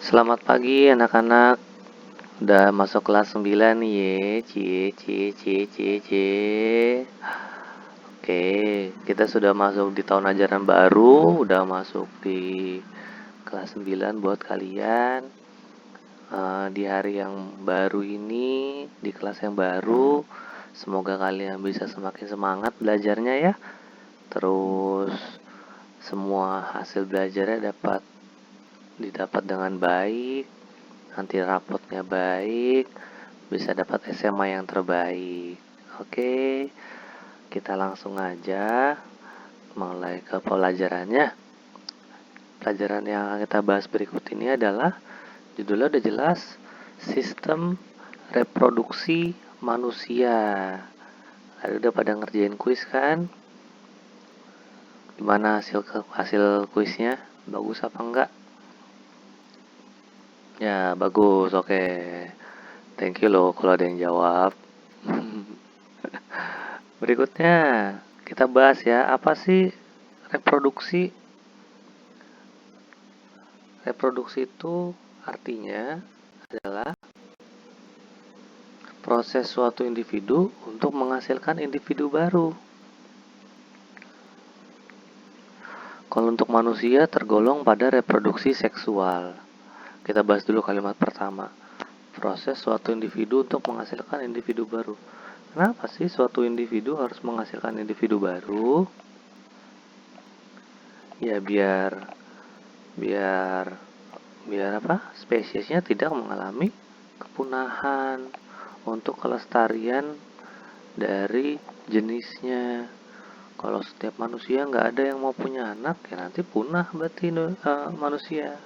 Selamat pagi anak-anak. Udah masuk kelas 9 nih ye. Cie cie cie cie cie. Oke, kita sudah masuk di tahun ajaran baru, udah masuk di kelas 9 buat kalian. Di hari yang baru ini, di kelas yang baru, semoga kalian bisa semakin semangat belajarnya ya. Terus semua hasil belajarnya didapat dengan baik. Nanti rapotnya baik, bisa dapat SMA yang terbaik. Oke, kita langsung aja mulai ke pelajarannya. Pelajaran yang kita bahas berikut ini adalah judulnya udah jelas, sistem reproduksi manusia. Udah pada ngerjain kuis kan? Gimana hasil kuisnya? Bagus apa enggak? Ya, bagus. Oke. Thank you loh kalau ada yang jawab. Berikutnya kita bahas ya, apa sih reproduksi? Reproduksi itu artinya adalah proses suatu individu untuk menghasilkan individu baru. Kalau untuk manusia tergolong pada reproduksi seksual. Kita bahas dulu kalimat pertama. Proses suatu individu untuk menghasilkan individu baru. Kenapa sih suatu individu harus menghasilkan individu baru? Ya biar apa? Spesiesnya tidak mengalami kepunahan, untuk kelestarian dari jenisnya. Kalau setiap manusia nggak ada yang mau punya anak, ya nanti punah berarti manusia.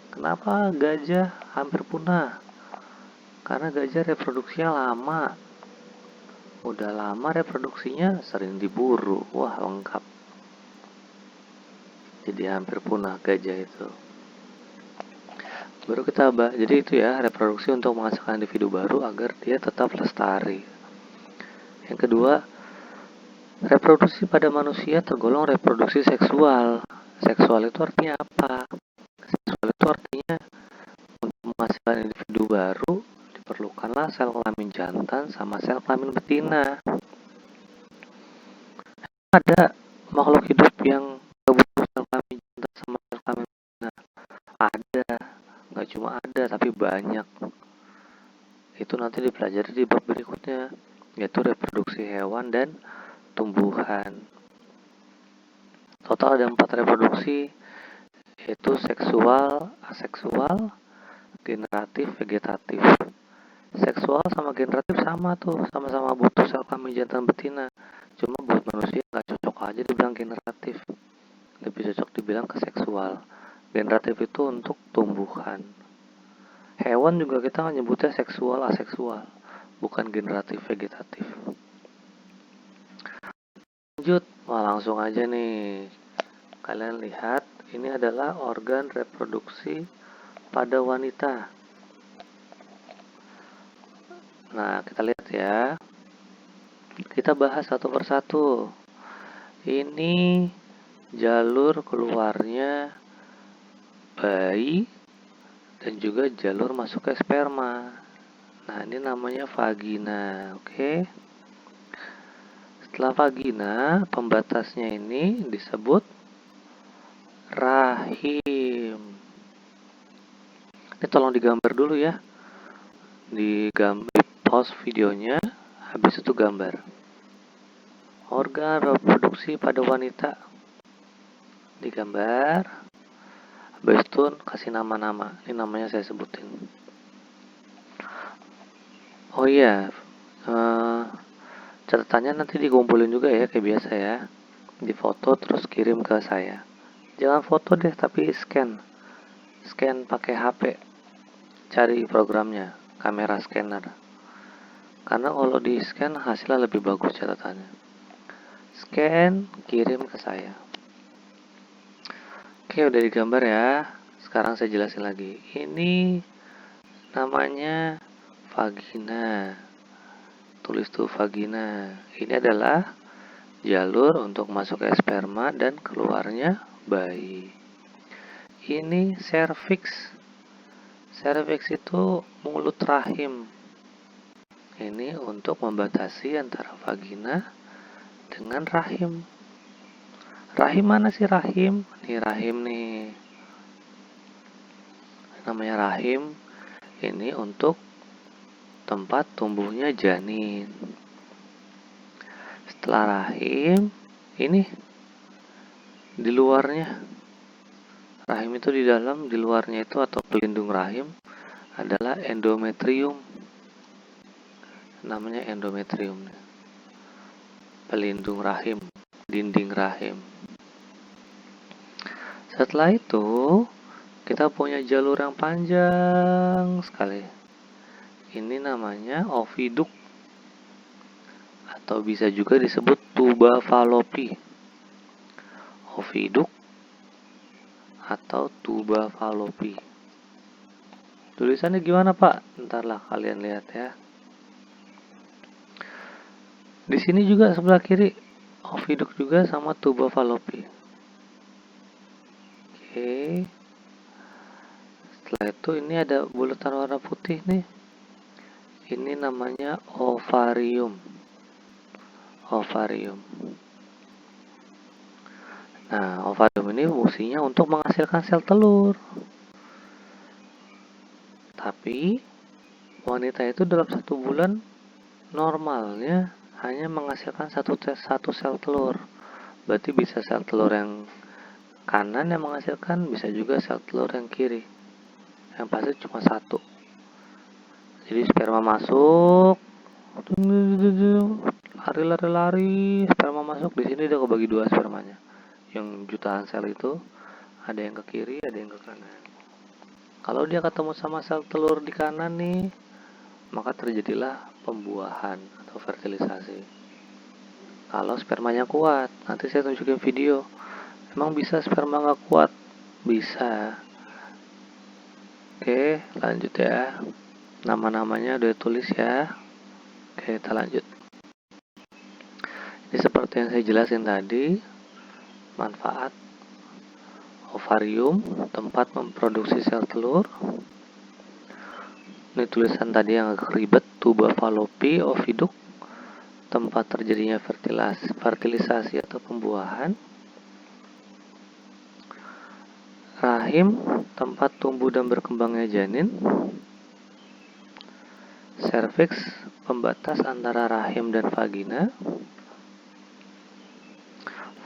Kenapa gajah hampir punah? Karena gajah reproduksinya lama. Udah lama reproduksinya, sering diburu. Wah, lengkap. Jadi hampir punah gajah itu. Baru kita bahas, jadi itu ya, reproduksi untuk menghasilkan individu baru agar dia tetap lestari. Yang kedua, reproduksi pada manusia tergolong reproduksi seksual. Seksual itu artinya apa? Seksual itu artinya untuk menghasilkan individu baru diperlukanlah sel kelamin jantan sama sel kelamin betina. Ada makhluk hidup yang butuh sel kelamin jantan sama sel kelamin betina? Ada, nggak cuma ada tapi banyak. Itu nanti dipelajari di bab berikutnya, yaitu reproduksi hewan dan tumbuhan. Total ada 4 reproduksi, yaitu seksual, aseksual, generatif, vegetatif. Seksual sama generatif sama tuh, sama-sama butuh sel kelamin jantan betina. Cuma buat manusia nggak cocok aja dibilang generatif, lebih cocok dibilang ke seksual. Generatif itu untuk tumbuhan. Hewan juga kita nyebutnya seksual, aseksual, bukan generatif, vegetatif. Lanjut, langsung aja nih. Kalian lihat, ini adalah organ reproduksi pada wanita. Nah, kita lihat ya. Kita bahas satu persatu. Ini jalur keluarnya bayi dan juga jalur masuk ke sperma. Nah, ini namanya vagina, oke? Setelah vagina, pembatasnya ini disebut rahim. Ini tolong digambar dulu ya. Di pause videonya, habis itu gambar. Organ reproduksi pada wanita. Digambar. Habis itu kasih nama-nama. Ini namanya saya sebutin. Oh iya, catatannya nanti dikumpulin juga ya kayak biasa ya. Difoto terus kirim ke saya. Jangan foto deh tapi scan. Scan pakai HP. Cari programnya, kamera scanner. Karena kalau di scan hasilnya lebih bagus catatannya. Scan, kirim ke saya. Oke, udah digambar ya. Sekarang saya jelasin lagi. Ini namanya vagina. Tulis tuh vagina. Ini adalah jalur untuk masuk ke sperma dan keluarnya bayi. Ini cervix. Cervix itu mulut rahim. Ini untuk membatasi antara vagina dengan rahim. Rahim mana sih rahim? Nih rahim nih. Namanya rahim. Ini untuk tempat tumbuhnya janin. Setelah rahim, ini di luarnya. Rahim itu di dalam, di luarnya itu atau pelindung rahim adalah endometrium. Namanya endometrium. Pelindung rahim, dinding rahim. Setelah itu, kita punya jalur yang panjang sekali. Ini namanya oviduk atau bisa juga disebut tuba falopi. Oviduk atau tuba falopi. Tulisannya gimana, Pak? Ntarlah kalian lihat ya. Di sini juga sebelah kiri oviduk juga sama tuba falopi. Oke. Setelah itu ini ada bulatan warna putih nih. Ini namanya ovarium. Ovarium. Nah, ovarium ini fungsinya untuk menghasilkan sel telur. Tapi wanita itu dalam 1 bulan normalnya hanya menghasilkan satu sel telur. Berarti bisa sel telur yang kanan yang menghasilkan, bisa juga sel telur yang kiri. Yang pasti cuma satu. Jadi sperma masuk, lari, sperma masuk. Di sini udah kebagi 2 spermanya. Yang jutaan sel itu ada yang ke kiri, ada yang ke kanan. Kalau dia ketemu sama sel telur di kanan nih, maka terjadilah pembuahan atau fertilisasi. Kalau spermanya kuat, nanti saya tunjukin video. Emang bisa sperma nggak kuat? Bisa. Oke, lanjut ya. Nama-namanya udah tulis ya. Oke, kita lanjut. Ini seperti yang saya jelasin tadi, manfaat ovarium, tempat memproduksi sel telur. Ini tulisan tadi yang agak ribet, tuba falopi, oviduk, tempat terjadinya fertilisasi atau pembuahan. Rahim, tempat tumbuh dan berkembangnya janin. Cervix, pembatas antara rahim dan vagina.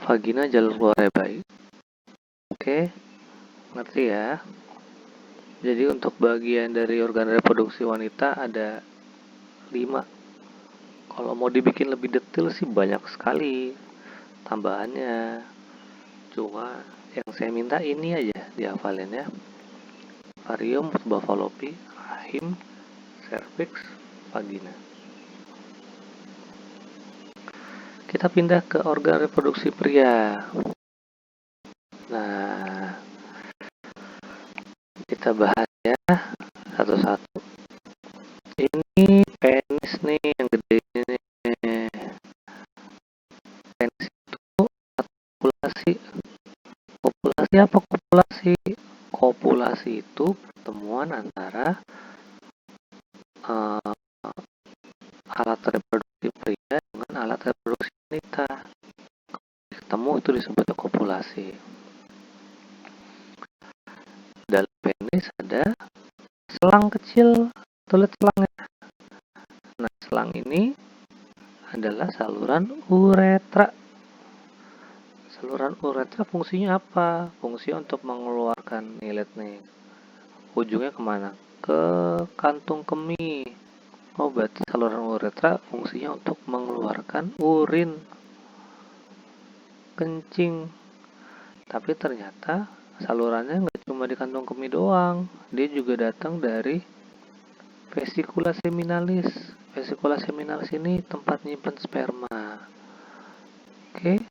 Vagina, jalur keluarnya bayi. Oke, ngerti ya? Jadi untuk bagian dari organ reproduksi wanita ada 5. Kalau mau dibikin lebih detail sih banyak sekali tambahannya. Cuma yang saya minta ini aja dihafalin ya. Ovarium, tuba falopi, rahim, cervix, vagina. Kita pindah ke organ reproduksi pria. Nah, kita bahas ya satu-satu. Ini penis nih yang gede ini. Penis itu kopulasi. Kopulasi apa kopulasi? Kopulasi itu pertemuan antara alat reproduksi pria dengan alat reproduksi wanita. Ketemu itu disebut kopulasi. Dalam penis ada selang kecil, tulis selangnya. Nah, selang ini adalah saluran uretra. Saluran uretra fungsinya apa? Fungsinya untuk mengeluarkan nilet nih. Ujungnya kemana? Ke kantung kemih. Oh, berarti saluran uretra fungsinya untuk mengeluarkan urin, kencing. Tapi ternyata salurannya nggak cuma di kantung kemih doang. Dia juga datang dari vesicula seminalis. Vesicula seminalis ini tempat nyimpen sperma. Oke.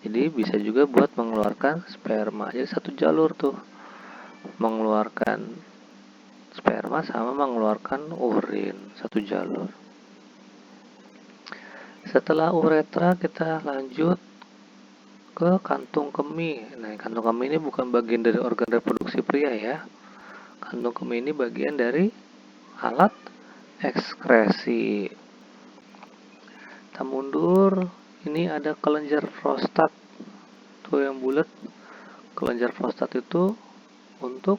Jadi bisa juga buat mengeluarkan sperma. Jadi satu jalur tuh. Mengeluarkan sperma sama mengeluarkan urin, satu jalur. Setelah uretra kita lanjut ke kantung kemih. Nah, kantung kemih ini bukan bagian dari organ reproduksi pria ya. Kantung kemih ini bagian dari alat ekskresi. Kita mundur, ini ada kelenjar prostat. Tuh yang bulat. Kelenjar prostat itu untuk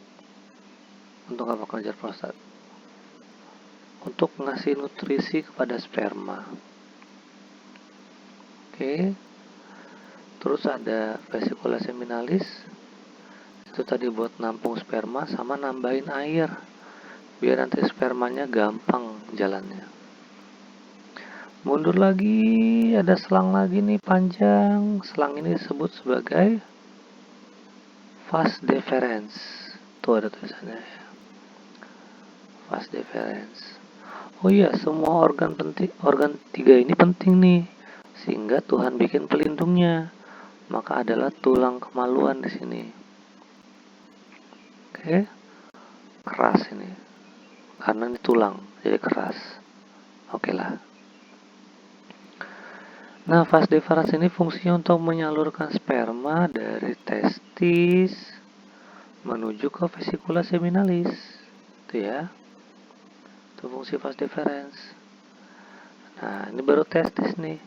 apa kelenjar prostat? Untuk ngasih nutrisi kepada sperma. Oke. Terus ada vesicula seminalis. Itu tadi buat nampung sperma sama nambahin air. Biar nanti spermanya gampang jalannya. Mundur lagi, ada selang lagi nih panjang. Selang ini disebut sebagai vas deferens. Tuh ada tulisannya. Vas deferens. Oh iya, semua organ 3 ini penting nih. Sehingga Tuhan bikin pelindungnya. Maka adalah tulang kemaluan di sini. Oke. Keras ini. Karena ini tulang, jadi keras. Oke lah. Nah, vas deferens ini fungsinya untuk menyalurkan sperma dari testis menuju ke vesicula seminalis. Itu ya. Itu fungsi vas deferens. Nah, ini baru testis nih.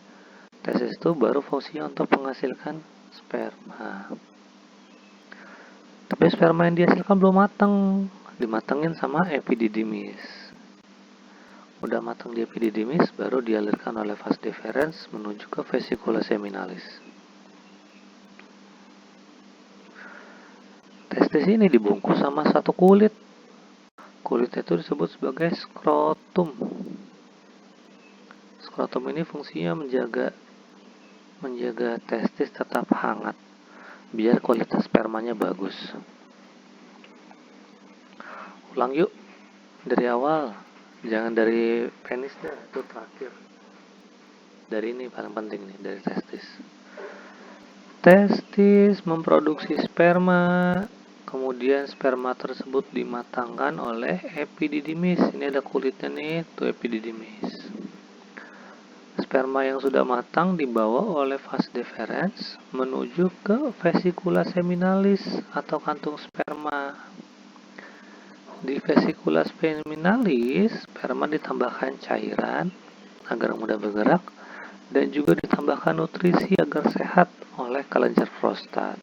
Testis itu baru fungsinya untuk menghasilkan sperma. Tapi sperma yang dihasilkan belum matang. Dimatengin sama epididymis. Udah matang di epididymis, baru dialirkan oleh vas deferens menuju ke vesicula seminalis. Testis ini dibungkus sama satu kulit. Kulit itu disebut sebagai skrotum. Skrotum ini fungsinya menjaga testis tetap hangat, biar kualitas spermanya bagus. Ulang yuk, dari awal. Jangan dari penisnya, itu terakhir. Dari ini paling penting nih, dari testis. Testis memproduksi sperma, kemudian sperma tersebut dimatangkan oleh epididymis. Ini ada kulitnya nih, tuh epididymis. Sperma yang sudah matang dibawa oleh vas deferens menuju ke vesicula seminalis atau kantung sperma. Di vesicula seminalis, sperma ditambahkan cairan agar mudah bergerak dan juga ditambahkan nutrisi agar sehat oleh kelenjar prostat.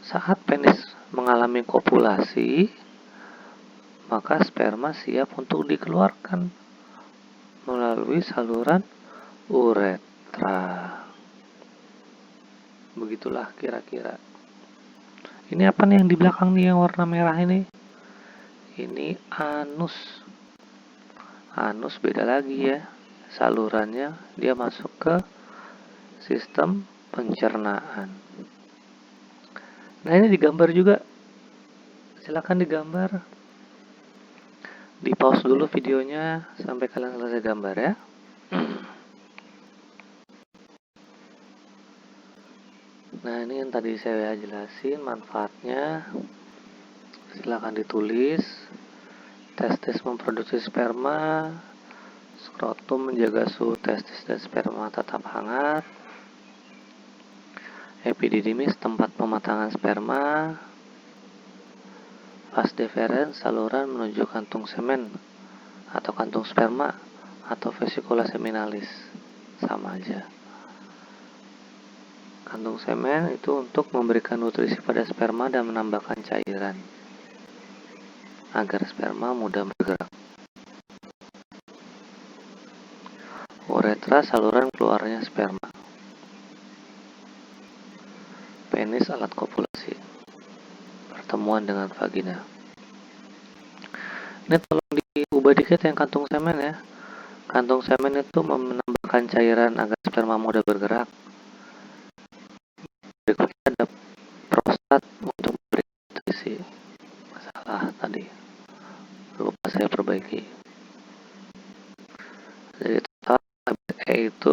Saat penis mengalami kopulasi, maka sperma siap untuk dikeluarkan melalui saluran uretra. Begitulah kira-kira. Ini apa nih yang di belakang nih yang warna merah ini? Ini anus. Anus beda lagi ya. Salurannya dia masuk ke sistem pencernaan. Nah, ini digambar juga. Silakan digambar. Di pause dulu videonya sampai kalian selesai gambar ya. Nah, ini yang tadi saya jelasin manfaatnya. Silakan ditulis. Testis memproduksi sperma. Skrotum menjaga suhu testis dan sperma tetap hangat. Epididymis tempat pematangan sperma. Vas deferens saluran menuju kantung semen atau kantung sperma atau vesicula seminalis. Sama aja. Kantung semen itu untuk memberikan nutrisi pada sperma dan menambahkan cairan agar sperma mudah bergerak. Uretra saluran keluarnya sperma. Penis alat kopulasi. Pertemuan dengan vagina. Ini tolong diubah dikit yang kantung semen ya. Kantung semen itu menambahkan cairan agar sperma mudah bergerak. Berikutnya ada prostat untuk memberi nutrisi. Masalah tadi. Lupa saya perbaiki. Jadi total E itu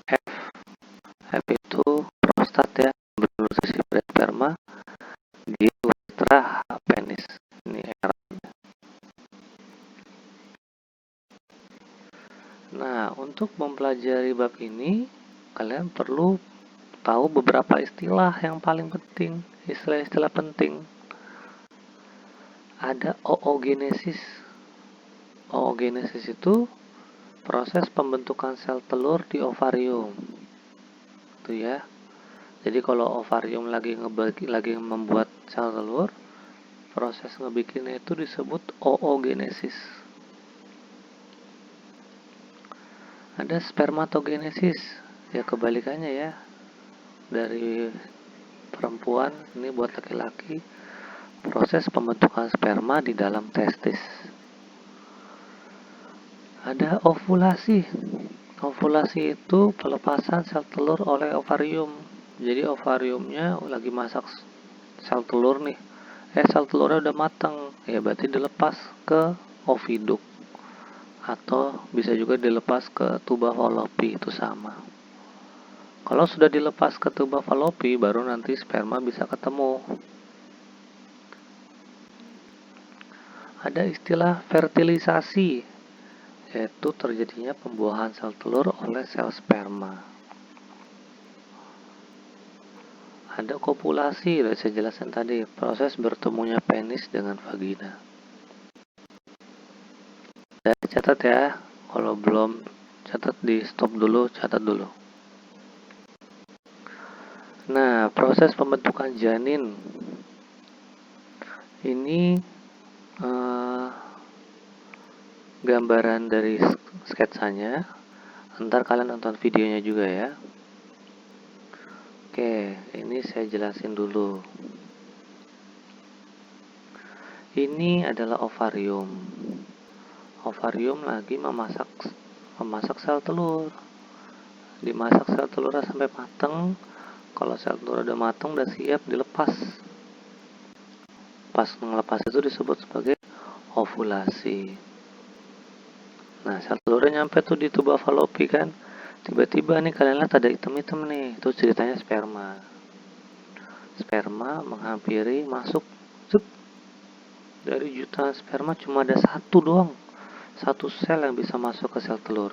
F itu prostat ya, bernutrisi pada sperma. G uretra, H penis. Ini R-nya. Nah, untuk mempelajari bab ini kalian perlu tahu beberapa istilah yang paling penting, istilah-istilah penting. Ada oogenesis. Oogenesis itu proses pembentukan sel telur di ovarium. Itu ya. Jadi kalau ovarium lagi membuat sel telur, proses ngebikinnya itu disebut oogenesis. Ada spermatogenesis. Ya kebalikannya ya. Dari perempuan, ini buat laki-laki, proses pembentukan sperma di dalam testis. Ada ovulasi. Ovulasi itu pelepasan sel telur oleh ovarium. Jadi ovariumnya lagi masak sel telur nih. Sel telurnya udah matang, ya berarti dilepas ke oviduk. Atau bisa juga dilepas ke tuba fallopi, itu sama. Kalau sudah dilepas ke tuba fallopi, baru nanti sperma bisa ketemu. Ada istilah fertilisasi, yaitu terjadinya pembuahan sel telur oleh sel sperma. Ada kopulasi, udah saya jelaskan tadi, proses bertemunya penis dengan vagina. Dan catat ya, kalau belum catat di stop dulu, catat dulu. Nah, proses pembentukan janin ini gambaran dari sketsanya. Ntar kalian nonton videonya juga ya. Oke, ini saya jelasin dulu. Ini adalah ovarium. Ovarium lagi memasak sel telur. Dimasak sel telurnya sampai mateng. Kalau sel telur udah mateng, udah siap dilepas. Pas ngelepas itu disebut sebagai ovulasi. Nah, sel telurnya nyampe tuh di tuba fallopi kan. Tiba-tiba nih kalian lihat ada item-item nih. Itu ceritanya sperma. Sperma menghampiri masuk. Dari jutaan sperma cuma ada satu doang. Satu sel yang bisa masuk ke sel telur.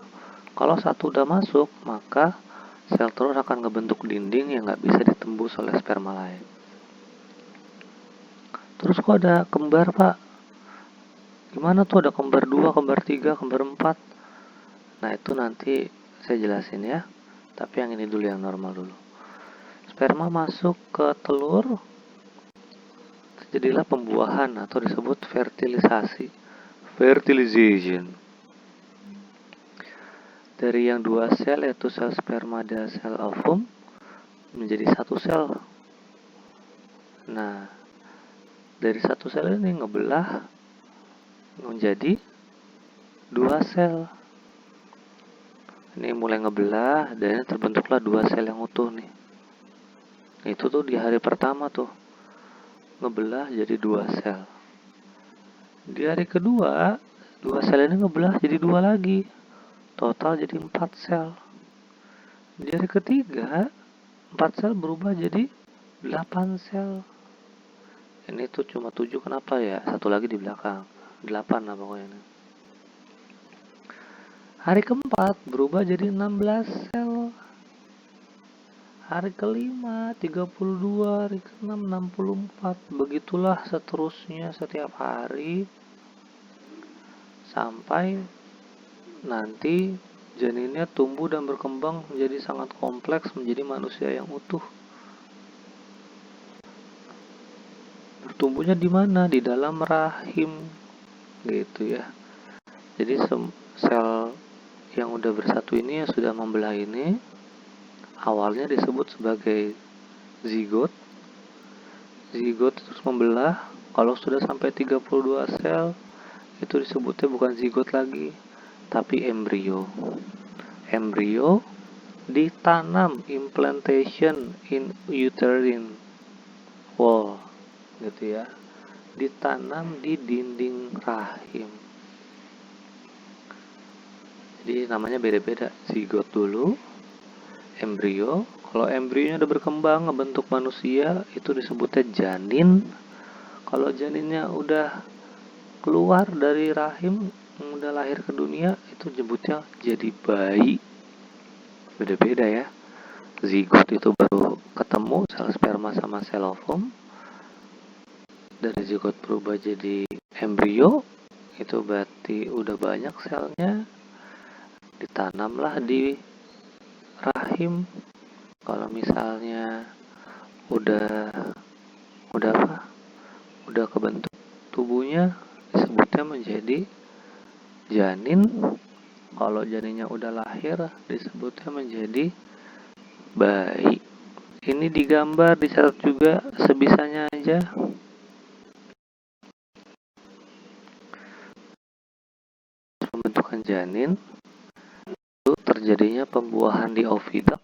Kalau satu udah masuk, maka sel telur akan ngebentuk dinding yang nggak bisa ditembus oleh sperma lain. Terus kok ada kembar, Pak? Gimana tuh ada kembar 2, kembar 3, kembar 4? Nah, itu nanti saya jelasin ya. Tapi yang ini dulu, yang normal dulu. Sperma masuk ke telur, terjadilah pembuahan atau disebut fertilisasi. Fertilization. Dari yang dua sel, yaitu sel sperma dan sel ovum, menjadi satu sel. Nah, dari satu sel ini ngebelah menjadi dua sel. Ini mulai ngebelah dan terbentuklah dua sel yang utuh nih. Itu tuh di hari pertama tuh ngebelah jadi dua sel. Di hari kedua, dua sel ini ngebelah jadi dua lagi. Total jadi 4 sel. Di hari ketiga, 4 sel berubah jadi 8 sel. Ini tuh cuma 7, kenapa ya? Satu lagi di belakang. 8 lah pokoknya ini. Hari keempat berubah jadi 16 sel. Hari kelima 32, hari keenam 64. Begitulah seterusnya setiap hari sampai nanti janinnya tumbuh dan berkembang menjadi sangat kompleks, menjadi manusia yang utuh. Bertumbuhnya di mana? Di dalam rahim, gitu ya. Jadi sel yang udah bersatu ini, yang sudah membelah ini, awalnya disebut sebagai zigot. Zigot terus membelah. Kalau sudah sampai 32 sel, itu disebutnya bukan zigot lagi, tapi embrio. Embrio ditanam, implantation in uterine wall, gitu ya. Ditanam di dinding rahim. Jadi namanya beda-beda. Zigot dulu, embrio. Kalau embrionya udah berkembang ngebentuk manusia, itu disebutnya janin. Kalau janinnya udah keluar dari rahim, udah lahir ke dunia, itu nyebutnya jadi bayi. Beda-beda ya. zigot itu baru ketemu sel sperma sama sel ovum. Dari zigot berubah jadi embrio, itu berarti udah banyak selnya, ditanamlah di rahim. Kalau misalnya udah apa? Udah kebentuk tubuhnya, disebutnya menjadi janin. Kalau janinnya udah lahir, disebutnya menjadi bayi. Ini digambar, dicatat juga sebisanya aja. Pembentukan janin itu terjadinya pembuahan di oviduct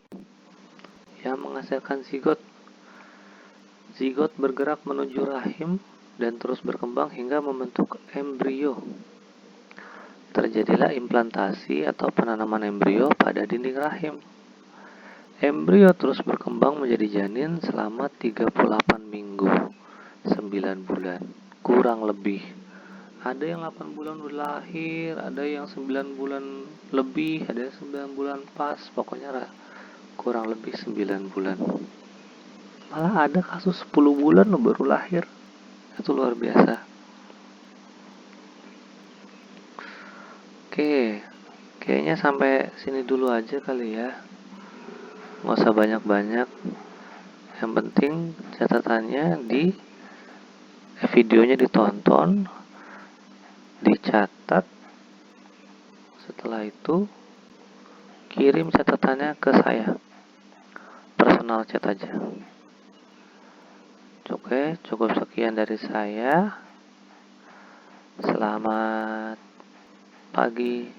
yang menghasilkan zigot. Zigot bergerak menuju rahim dan terus berkembang hingga membentuk embrio. Terjadilah implantasi atau penanaman embrio pada dinding rahim. Embrio terus berkembang menjadi janin selama 38 minggu, 9 bulan, kurang lebih. Ada yang 8 bulan udah lahir, ada yang 9 bulan lebih, ada yang 9 bulan pas, pokoknya kurang lebih 9 bulan. Malah ada kasus 10 bulan lo baru lahir. Itu luar biasa. Oke, kayaknya sampai sini dulu aja kali ya. Nggak usah banyak-banyak. Yang penting catatannya di videonya ditonton, dicatat. Setelah itu kirim catatannya ke saya. Personal chat aja. Oke, cukup sekian dari saya. Selamat pagi.